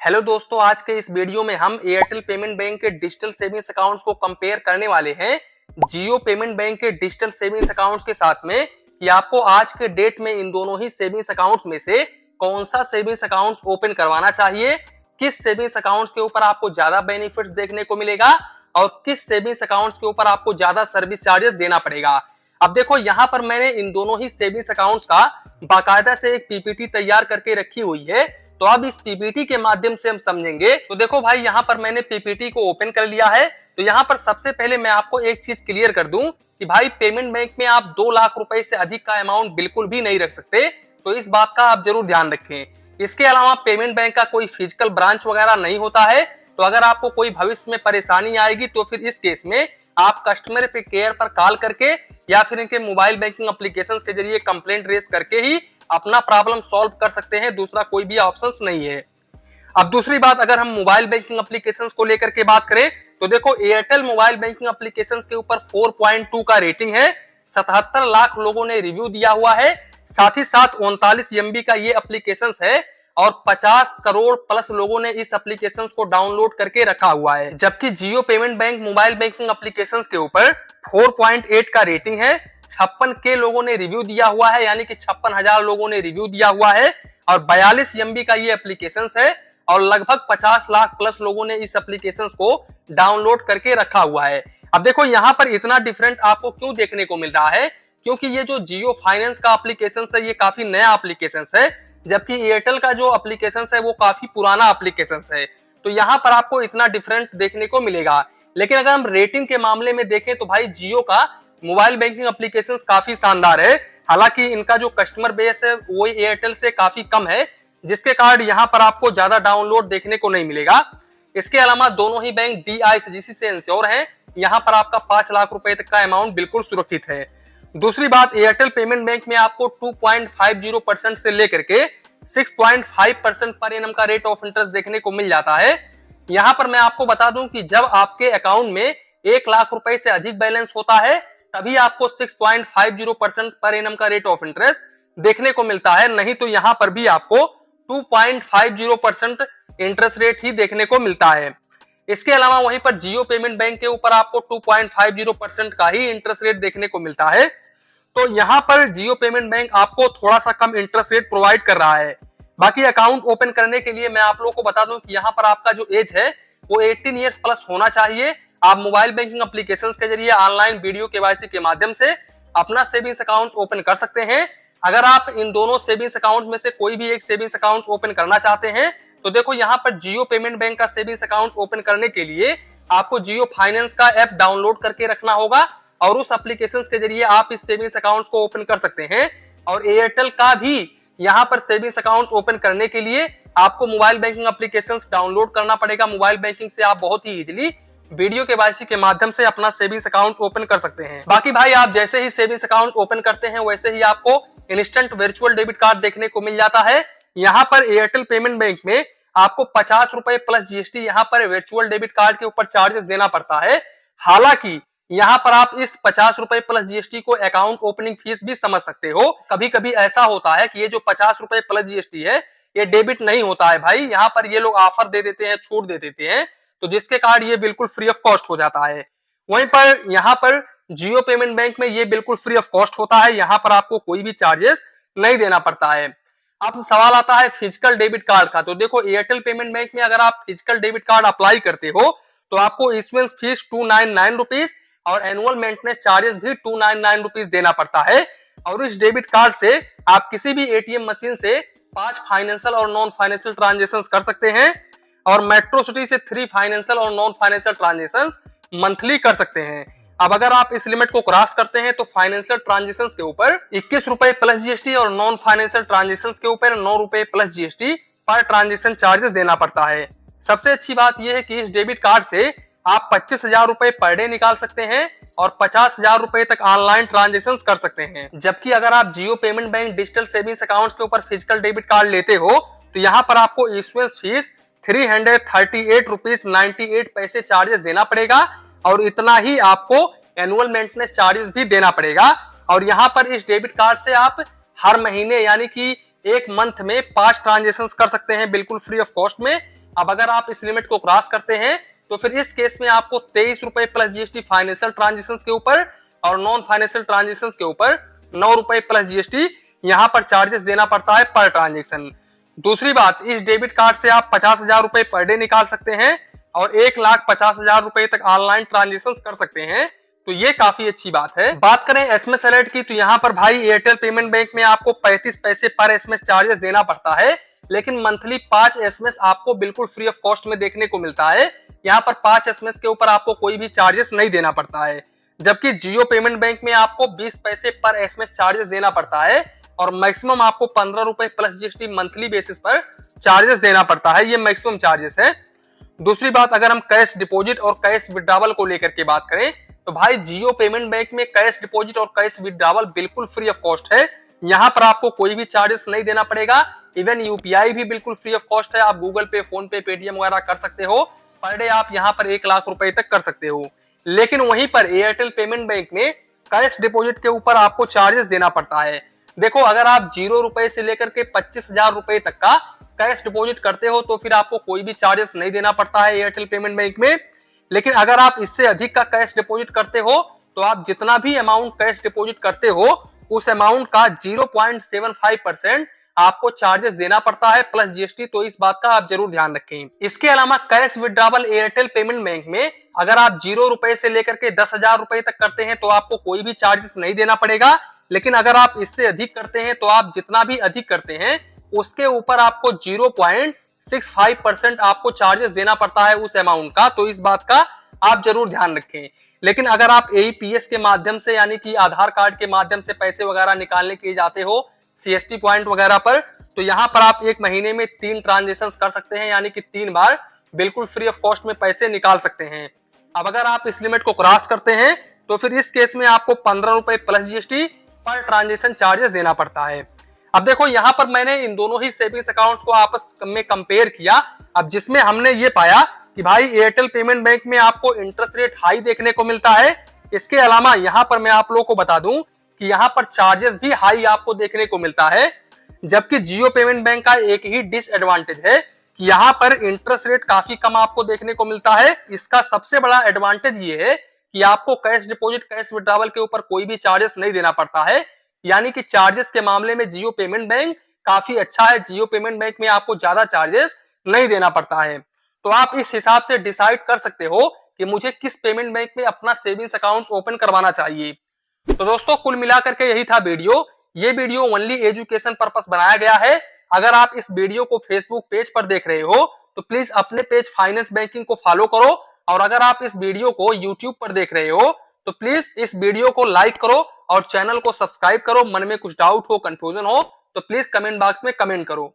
Hello दोस्तों, आज के इस वीडियो में हम एयरटेल पेमेंट बैंक के डिजिटल सेविंग्स अकाउंट्स को कंपेयर करने वाले हैं जियो पेमेंट बैंक के डिजिटल सेविंग्स अकाउंट्स के साथ में कि आपको आज के डेट में इन दोनों ही सेविंग्स अकाउंट्स में से कौन सा सेविंग्स अकाउंट्स ओपन करवाना चाहिए, किस सेविंग्स अकाउंट्स के ऊपर आपको ज्यादा बेनिफिट्स देखने को मिलेगा और किस सेविंग्स अकाउंट्स के ऊपर आपको ज्यादा सर्विस चार्जेस देना पड़ेगा। अब देखो, यहाँ पर मैंने इन दोनों ही सेविंग्स अकाउंट्स का बाकायदा से एक पीपीटी तैयार करके रखी हुई है, तो अब इस पीपीटी के माध्यम से हम समझेंगे। तो देखो भाई, यहाँ पर मैंने पीपीटी को ओपन कर लिया है। तो यहाँ पर सबसे पहले मैं आपको एक चीज क्लियर कर दूं कि भाई पेमेंट बैंक में आप 2 लाख रुपए से अधिक का अमाउंट बिल्कुल भी नहीं रख सकते, तो इस बात का आप जरूर ध्यान रखें। इसके अलावा पेमेंट बैंक का कोई फिजिकल ब्रांच वगैरह नहीं होता है, तो अगर आपको कोई भविष्य में परेशानी आएगी तो फिर इस केस में आप कस्टमर केयर पर कॉल करके या फिर इनके मोबाइल बैंकिंग एप्लीकेशन के जरिए कंप्लेंट रेज करके ही अपना प्रॉब्लम सॉल्व कर सकते हैं। दूसरा कोई भी ऑप्शंस नहीं है। अब दूसरी बात, अगर हम मोबाइल बैंकिंग एप्लीकेशंस को लेकर के बात करें तो देखो, एयरटेल मोबाइल बैंकिंग एप्लीकेशंस के ऊपर 4.2 का रेटिंग है, 77 लाख लोगों ने रिव्यू दिया हुआ है, साथ ही साथ 39 MB का ये एप्लीकेशंस है और 50 करोड़ प्लस लोगों ने इस एप्लीकेशन को डाउनलोड करके रखा हुआ है। जबकि Jio payment bank mobile banking applications के ऊपर 4.8 का रेटिंग है, 56K लोगों ने रिव्यू दिया हुआ है, यानी कि 56,000 लोगों ने रिव्यू दिया हुआ है और 42 MB का ये एप्लीकेशन है और लगभग 50 लाख प्लस लोगों ने इस एप्लीकेशन को डाउनलोड करके रखा हुआ है। अब देखो, यहाँ पर इतना डिफरेंट आपको क्यों देखने को मिल रहा है, क्योंकि ये जो जियो फाइनेंस का एप्लीकेशन है ये काफी नया एप्लीकेशन है, जबकि एयरटेल का जो एप्लीकेशन है वो काफी पुराना एप्लीकेशन है। तो यहाँ पर आपको इतना डिफरेंट देखने को मिलेगा। लेकिन अगर हम रेटिंग के मामले में देखें तो भाई जियो का मोबाइल बैंकिंग एप्लीकेशन काफी शानदार है। हालांकि इनका जो कस्टमर बेस है वो एयरटेल से काफी कम है, जिसके कारण यहाँ पर आपको ज्यादा डाउनलोड देखने को नहीं मिलेगा। इसके अलावा दोनों ही बैंक DICGC से इंश्योर हैं। यहाँ पर आपका 5 लाख रुपए तक का अमाउंट बिल्कुल सुरक्षित है। दूसरी बात, एयरटेल पेमेंट बैंक में आपको 2.50% से लेकर के 6.5% पर एनम का रेट ऑफ इंटरेस्ट देखने को मिल जाता है। यहाँ पर मैं आपको बता दूं कि जब आपके अकाउंट में 1 लाख रुपए से अधिक बैलेंस होता है तभी आपको 6.50% पर एनम का रेट ऑफ इंटरेस्ट देखने को मिलता है, नहीं तो यहाँ पर भी आपको 2.50% इंटरेस्ट रेट ही देखने को मिलता है। इसके अलावा वहीं पर जियो पेमेंट बैंक के ऊपर आपको 2.50% का ही इंटरेस्ट रेट देखने को मिलता है। तो यहाँ पर जियो पेमेंट बैंक आपको थोड़ा सा कम इंटरेस्ट रेट प्रोवाइड कर रहा है। बाकी अकाउंट ओपन करने के लिए मैं आप लोगों को बता दूं कि यहाँ पर आपका जो एज है वो 18 ईयर्स प्लस होना चाहिए। आप मोबाइल बैंकिंग एप्लीकेशंस के जरिए ऑनलाइन वीडियो KYC के माध्यम से अपना सेविंग्स अकाउंट ओपन कर सकते हैं। अगर आप इन दोनों सेविंग्स अकाउंट में से कोई भी एक सेविंग्स अकाउंट ओपन करना चाहते हैं तो देखो, यहाँ पर जियो पेमेंट बैंक का सेविंग्स अकाउंट ओपन करने के लिए आपको जियो फाइनेंस का ऐप डाउनलोड करके रखना होगा और उस एप्लीकेशन के जरिए आप इस सेविंग्स अकाउंट को ओपन कर सकते हैं। और एयरटेल का भी यहाँ पर सेविंग्स अकाउंट ओपन करने के लिए आपको मोबाइल बैंकिंग एप्लीकेशन डाउनलोड करना पड़ेगा। मोबाइल बैंकिंग से आप बहुत ही इजीली वीडियो KYC के माध्यम से अपना सेविंग्स अकाउंट ओपन कर सकते हैं। बाकी भाई, आप जैसे ही सेविंग्स अकाउंट ओपन करते हैं वैसे ही आपको इंस्टेंट वर्चुअल डेबिट कार्ड देखने को मिल जाता है। यहाँ पर एयरटेल पेमेंट बैंक में आपको 50 रुपए प्लस GST यहाँ पर वर्चुअल डेबिट कार्ड के ऊपर चार्जेस देना पड़ता है। हालांकि यहाँ पर आप इस 50 रुपए प्लस GST को अकाउंट ओपनिंग फीस भी समझ सकते हो। कभी कभी ऐसा होता है कि ये जो 50 रुपए प्लस GST है ये डेबिट नहीं होता है भाई, यहाँ पर ये लोग ऑफर दे देते हैं, छूट दे देते हैं, तो जिसके कारण ये बिल्कुल फ्री ऑफ कॉस्ट हो जाता है। वहीं पर यहाँ पर जियो पेमेंट बैंक में ये बिल्कुल फ्री ऑफ कॉस्ट होता है, यहाँ पर आपको कोई भी चार्जेस नहीं देना पड़ता है। अब सवाल आता है फिजिकल डेबिट कार्ड का। तो देखो, एयरटेल पेमेंट बैंक में अगर आप फिजिकल डेबिट कार्ड अप्लाई करते हो तो आपको इशुएंस फीस 299 रुपीज और एनुअल मेंटेनेंस चार्जेस भी 299 रुपीज देना पड़ता है। और इस डेबिट कार्ड से आप किसी भी ATM मशीन से 5 फाइनेंशियल और नॉन फाइनेंशियल ट्रांजेक्शन कर सकते हैं और मेट्रो सिटी से 3 फाइनेंशियल और नॉन फाइनेंशियल ट्रांजेक्शन मंथली कर सकते हैं। अब अगर आप इस लिमिट को क्रॉस करते हैं तो फाइनेंशियल ट्रांजेक्शन के ऊपर 21 रुपए प्लस GST और नॉन फाइनेंशियल ट्रांजेक्शन के ऊपर 9 रुपए plus GST per transaction charges देना पड़ता है। सबसे अच्छी बात यह है कि इस डेबिट कार्ड से आप 25,000 रुपए पर डे निकाल सकते हैं और 50,000 रुपए तक ऑनलाइन ट्रांजेक्शन कर सकते हैं। जबकि अगर आप Jio payment bank digital savings account के ऊपर फिजिकल डेबिट कार्ड लेते हो तो यहाँ पर आपको इशुएंस फीस 338 रुपीज 98 पैसे चार्जेस देना पड़ेगा और इतना ही आपको एनुअल मेंटेनेंस चार्जेस भी देना पड़ेगा। और यहाँ पर इस डेबिट कार्ड से आप हर महीने यानी कि एक मंथ में 5 ट्रांजेक्शन कर सकते हैं बिल्कुल फ्री ऑफ कॉस्ट में। अब अगर आप इस लिमिट को क्रॉस करते हैं तो फिर इस केस में आपको 23 रुपए प्लस जीएसटी फाइनेंशियल ट्रांजेक्शन के ऊपर और नॉन फाइनेंशियल ट्रांजेक्शन के ऊपर 9 रुपए प्लस जीएसटी यहाँ पर चार्जेस देना पड़ता है पर ट्रांजेक्शन। दूसरी बात, इस डेबिट कार्ड से आप 50,000 रुपए पर डे निकाल सकते हैं और 1,50,000 रुपए तक ऑनलाइन ट्रांजेक्शन कर सकते हैं, तो ये काफी अच्छी बात है। बात करें एसएमएस अलर्ट की, तो यहाँ पर भाई एयरटेल पेमेंट बैंक में आपको 35 पैसे पर एसएमएस चार्जेस देना पड़ता है, लेकिन मंथली 5 एसएमएस आपको बिल्कुल फ्री ऑफ कॉस्ट में देखने को मिलता है। यहाँ पर 5 एसएमएस के ऊपर आपको कोई भी चार्जेस नहीं देना पड़ता है, जबकि जियो पेमेंट बैंक में आपको 20 पैसे पर एसएमएस चार्जेस देना पड़ता है और मैक्सिमम आपको 15 रुपए प्लस जीएसटी मंथली बेसिस पर चार्जेस देना पड़ता है। ये मैक्सिमम चार्जेस है। दूसरी बात, अगर हम कैश डिपॉजिट और कैश विड्रॉवल को लेकर के बात करें तो भाई जियो पेमेंट बैंक में कैश डिपॉजिट और कैश विड्रॉवल बिल्कुल फ्री ऑफ कॉस्ट है। यहाँ पर आपको कोई भी चार्जेस नहीं देना पड़ेगा। इवन यूपीआई भी बिल्कुल फ्री ऑफ कॉस्ट है। आप गूगल पे, फोन पे, पेटीएम वगैरह कर सकते हो। पर डे आप यहाँ पर 1 लाख रुपए तक कर सकते हो। लेकिन वहीं पर एयरटेल पेमेंट बैंक में कैश डिपॉजिट के ऊपर आपको चार्जेस देना पड़ता है। देखो, अगर आप 0 रुपए से लेकर के 25,000 रुपए तक का कैश डिपॉजिट करते हो तो फिर आपको कोई भी चार्जेस नहीं देना पड़ता है एयरटेल पेमेंट बैंक में। लेकिन अगर आप इससे अधिक का कैश डिपॉजिट करते हो तो आप जितना भी अमाउंट कैश डिपॉजिट करते हो उस अमाउंट का 0.75% आपको चार्जेस देना पड़ता है प्लस जीएसटी, तो इस बात का आप जरूर ध्यान रखें। इसके अलावा cash withdrawal Airtel payment bank में अगर आप 0 रुपए से लेकर के 10,000 रुपए तक करते हैं तो आपको कोई भी चार्जेस नहीं देना पड़ेगा। लेकिन अगर आप इससे अधिक करते हैं तो आप जितना भी अधिक करते हैं उसके ऊपर आपको 0.65% आपको चार्जेस देना पड़ता है उस अमाउंट का, तो इस बात का आप जरूर ध्यान रखें। लेकिन अगर आप एईपीएस के माध्यम से यानी कि आधार कार्ड के माध्यम से पैसे वगैरह निकालने के लिए जाते हो सीएसपी पॉइंट वगैरह पर, तो यहाँ पर आप 1 महीने में 3 ट्रांजेक्शन कर सकते हैं, यानी कि 3 बार बिल्कुल फ्री ऑफ कॉस्ट में पैसे निकाल सकते हैं। अब अगर आप इस लिमिट को क्रॉस करते हैं तो फिर इस केस में आपको 15 रुपए plus GST per transaction charges देना पड़ता है। अब देखो, यहाँ पर मैंने इन दोनों ही सेविंग्स अकाउंट्स को आपस में कंपेयर किया, अब जिसमें हमने ये पाया कि भाई एयरटेल पेमेंट बैंक में आपको इंटरेस्ट रेट हाई देखने को मिलता है। इसके अलावा यहाँ पर मैं आप लोगों को बता दूं कि यहाँ पर चार्जेस भी हाई आपको देखने को मिलता है। जबकि जियो पेमेंट बैंक का एक ही डिसएडवांटेज है कि यहाँ पर इंटरेस्ट रेट काफी कम आपको देखने को मिलता है। इसका सबसे बड़ा एडवांटेज ये है कि आपको कैश डिपॉजिट, कैश विड्रॉवल के ऊपर कोई भी चार्जेस नहीं देना पड़ता है, यानी कि चार्जेस के मामले में जियो पेमेंट बैंक काफी अच्छा है। जियो पेमेंट बैंक में आपको ज्यादा चार्जेस नहीं देना पड़ता है। तो आप इस हिसाब से डिसाइड कर सकते हो कि मुझे किस पेमेंट बैंक में अपना सेविंग्स अकाउंट ओपन करवाना चाहिए। तो दोस्तों, कुल मिलाकर के यही था वीडियो। ये वीडियो ओनली एजुकेशन पर्पस बनाया गया है। अगर आप इस वीडियो को फेसबुक पेज पर देख रहे हो तो प्लीज अपने पेज फाइनेंस बैंकिंग को फॉलो करो, और अगर आप इस वीडियो को यूट्यूब पर देख रहे हो तो प्लीज इस वीडियो को लाइक करो और चैनल को सब्सक्राइब करो। मन में कुछ डाउट हो, कंफ्यूजन हो तो प्लीज कमेंट बॉक्स में कमेंट करो।